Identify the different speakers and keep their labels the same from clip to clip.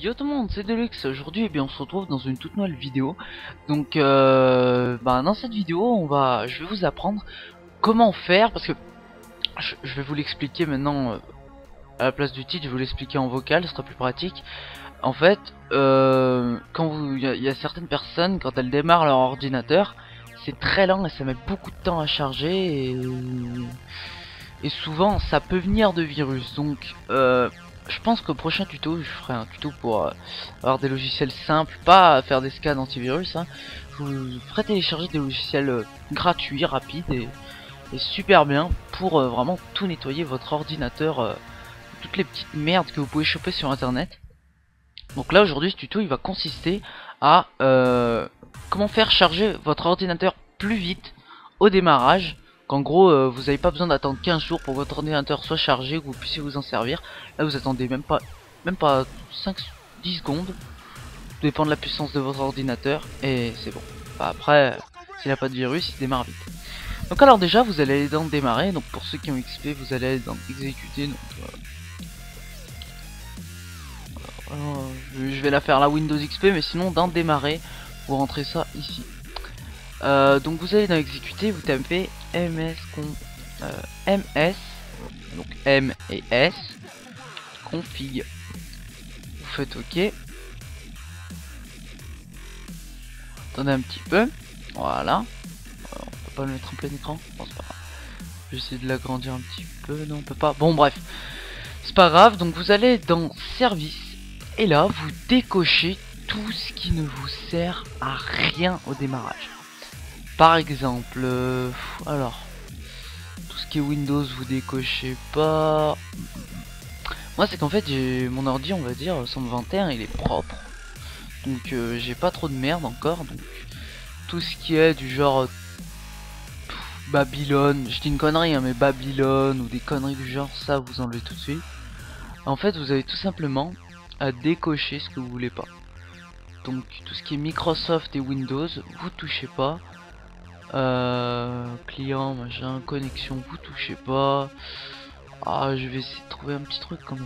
Speaker 1: Yo tout le monde, c'est Deluxe. Aujourd'hui, eh bien, on se retrouve dans une toute nouvelle vidéo. Donc, dans cette vidéo, je vais vous apprendre comment faire, parce que je vais vous l'expliquer maintenant à la place du titre. Je vais vous l'expliquer en vocal, ce sera plus pratique. En fait, il y a certaines personnes, quand elles démarrent leur ordinateur, c'est très lent et ça met beaucoup de temps à charger et souvent ça peut venir de virus. Donc je pense qu'au prochain tuto, je ferai un tuto pour avoir des logiciels simples, pas faire des scans antivirus, hein. Je vous ferai télécharger des logiciels gratuits, rapides et super bien pour vraiment tout nettoyer votre ordinateur, toutes les petites merdes que vous pouvez choper sur internet. Donc là aujourd'hui ce tuto il va consister à comment faire charger votre ordinateur plus vite au démarrage. Qu'en gros vous n'avez pas besoin d'attendre 15 jours pour que votre ordinateur soit chargé, que vous puissiez vous en servir. Là vous attendez même pas 5-10 secondes, tout dépend de la puissance de votre ordinateur et c'est bon. Enfin, après s'il n'y a pas de virus il démarre vite. Donc alors déjà vous allez aller dans démarrer. Donc pour ceux qui ont XP vous allez aller dans exécuter. Donc je vais la faire la Windows XP, mais sinon dans démarrer vous rentrez ça ici. Donc vous allez dans exécuter, vous tapez ms donc M et S config, vous faites OK. Attendez un petit peu, voilà. On peut pas le mettre en plein écran, bon, c'est pas grave. Je vais essayer de l'agrandir un petit peu, non on peut pas, bon bref c'est pas grave. Donc vous allez dans service et là vous décochez tout ce qui ne vous sert à rien au démarrage. Par exemple, alors tout ce qui est Windows vous décochez pas. Moi c'est qu'en fait j'ai mon ordi, on va dire 121, il est propre, donc j'ai pas trop de merde encore. Donc tout ce qui est du genre Babylone, je dis une connerie hein, mais Babylone ou des conneries du genre, ça vous enlevez tout de suite. En fait vous avez tout simplement à décocher ce que vous voulez pas. Donc tout ce qui est Microsoft et Windows vous touchez pas. Client, machin, connexion, vous touchez pas. Ah, je vais essayer de trouver un petit truc quand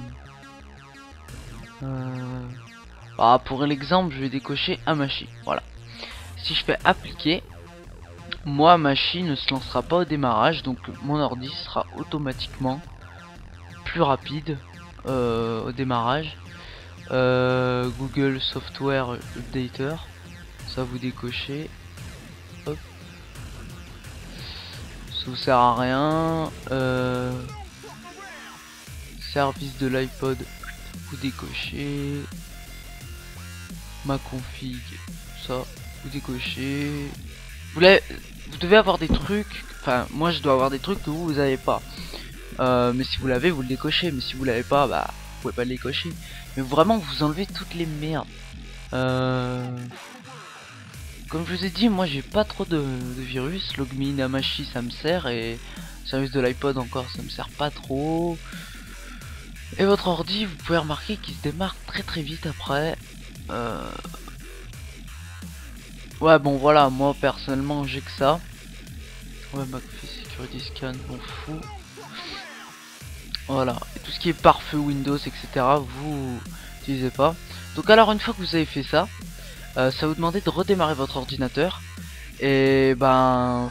Speaker 1: même. Pour l'exemple, je vais décocher un machine. Voilà. Si je fais appliquer, moi machine ne se lancera pas au démarrage, donc mon ordi sera automatiquement plus rapide au démarrage. Google Software Updater, ça vous décochez. Hop. Ça vous sert à rien. Service de l'iPod, vous décochez. Ma config, ça vous décochez. Vous devez avoir des trucs, enfin moi je dois avoir des trucs que vous avez pas. Mais si vous l'avez vous le décochez, mais si vous l'avez pas bah vous pouvez pas le décocher. Mais vraiment vous enlevez toutes les merdes. Comme je vous ai dit, moi j'ai pas trop de virus. Logmin, Amashi ça me sert, et service de l'iPod encore ça me sert pas trop. Et votre ordi vous pouvez remarquer qu'il se démarre très vite après. Ouais bon voilà, moi personnellement j'ai que ça. Ouais, McAfee Security Scan, on fout. Voilà, et tout ce qui est pare-feu Windows etc vous utilisez pas. Donc alors une fois que vous avez fait ça, ça vous demande de redémarrer votre ordinateur. Et ben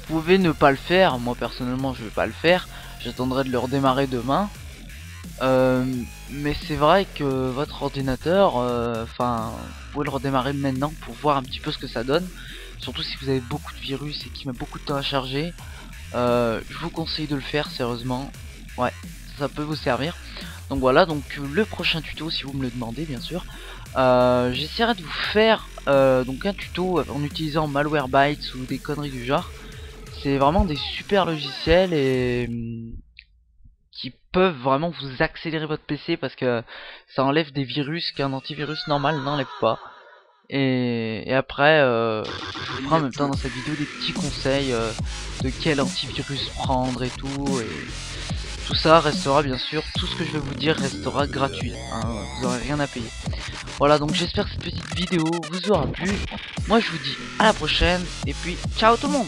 Speaker 1: vous pouvez ne pas le faire, moi personnellement je vais pas le faire, j'attendrai de le redémarrer demain. Mais c'est vrai que votre ordinateur, enfin vous pouvez le redémarrer maintenant pour voir un petit peu ce que ça donne. Surtout si vous avez beaucoup de virus et qui met beaucoup de temps à charger. Je vous conseille de le faire sérieusement. Ouais, ça peut vous servir. Donc voilà, donc le prochain tuto, si vous me le demandez bien sûr, j'essaierai de vous faire donc un tuto en utilisant Malwarebytes ou des conneries du genre. C'est vraiment des super logiciels et qui peuvent vraiment vous accélérer votre PC, parce que ça enlève des virus qu'un antivirus normal n'enlève pas. Et après je vous ferai en même temps dans cette vidéo des petits conseils de quel antivirus prendre et tout. Et tout ça restera bien sûr, tout ce que je vais vous dire restera gratuit, hein, vous n'aurez rien à payer. Voilà, donc j'espère que cette petite vidéo vous aura plu. Moi je vous dis à la prochaine et puis ciao tout le monde.